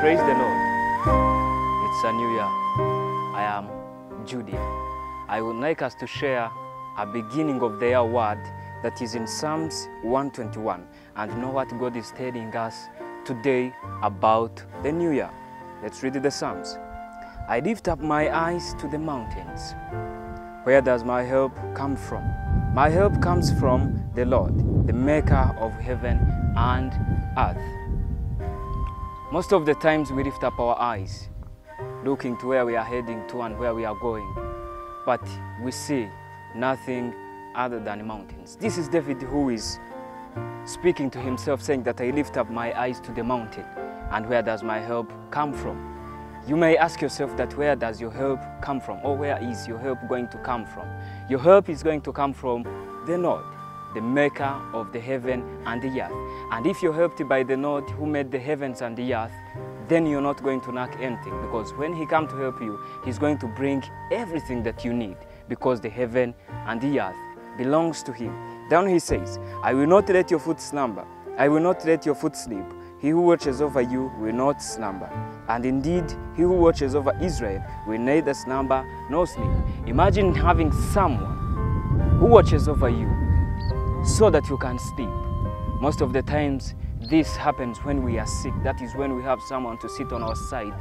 Praise the Lord. It's a new year. I am Julien. I would like us to share a beginning of the year word that is in Psalms 121 and know what God is telling us today about the new year. Let's read the Psalms. I lift up my eyes to the mountains. Where does my help come from? My help comes from the Lord, the maker of heaven and earth. Most of the times we lift up our eyes, looking to where we are heading to and where we are going, but we see nothing other than mountains. This is David who is speaking to himself, saying that I lift up my eyes to the mountain, and where does my help come from? You may ask yourself that where does your help come from, or where is your help going to come from? Your help is going to come from the Lord, the maker of the heaven and the earth. And if you're helped by the Lord who made the heavens and the earth, then you're not going to lack anything, because when he comes to help you, he's going to bring everything that you need, because the heaven and the earth belongs to him. Down he says, I will not let your foot slumber. I will not let your foot sleep. He who watches over you will not slumber. And indeed, he who watches over Israel will neither slumber nor sleep. Imagine having someone who watches over you so that you can sleep. Most of the times, this happens when we are sick. That is when we have someone to sit on our side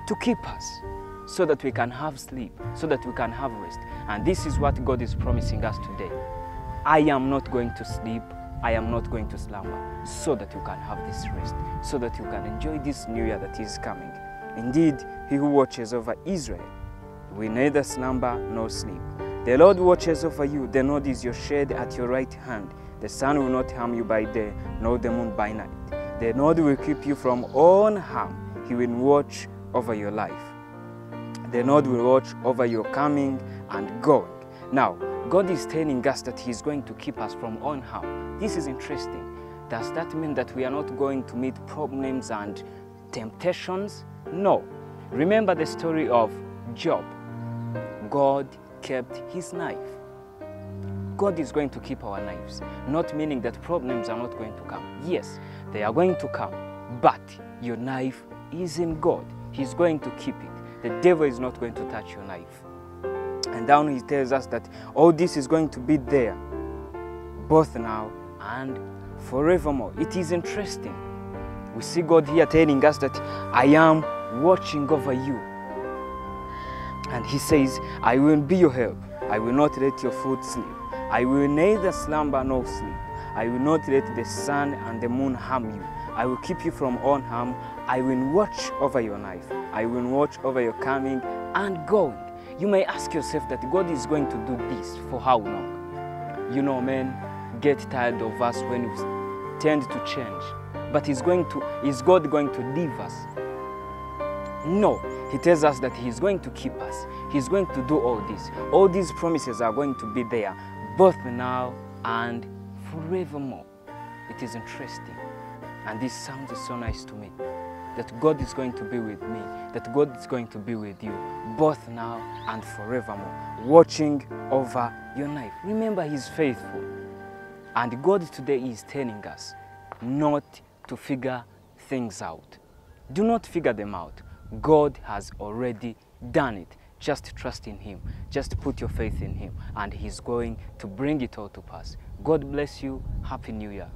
to keep us, so that we can have sleep, so that we can have rest. And this is what God is promising us today. I am not going to sleep, I am not going to slumber, so that you can have this rest, so that you can enjoy this new year that is coming. Indeed, he who watches over Israel will neither slumber nor sleep. The Lord watches over you. The Lord is your shade at your right hand. The sun will not harm you by day, nor the moon by night. The Lord will keep you from all harm. He will watch over your life. The Lord will watch over your coming and going. Now, God is telling us that he is going to keep us from all harm. This is interesting. Does that mean that we are not going to meet problems and temptations? No. Remember the story of Job. God kept his knife. God is going to keep our lives, not meaning that problems are not going to come. Yes, they are going to come, but your knife is in God. He's going to keep it. The devil is not going to touch your knife. And down he tells us that all this is going to be there, both now and forevermore. It is interesting. We see God here telling us that I am watching over you. And he says, I will be your help. I will not let your foot sleep. I will neither slumber nor sleep. I will not let the sun and the moon harm you. I will keep you from all harm. I will watch over your life. I will watch over your coming and going. You may ask yourself that God is going to do this for how long? You know, men get tired of us when we tend to change. But is God going to leave us? No. He tells us that he is going to keep us. He's going to do all this. All these promises are going to be there, both now and forevermore. It is interesting. And this sounds so nice to me, that God is going to be with me, that God is going to be with you, both now and forevermore, watching over your life. Remember, he's faithful. And God today is telling us not to figure things out. Do not figure them out. God has already done it. Just trust in him. Just put your faith in him, and he's going to bring it all to pass. God bless you. Happy New Year.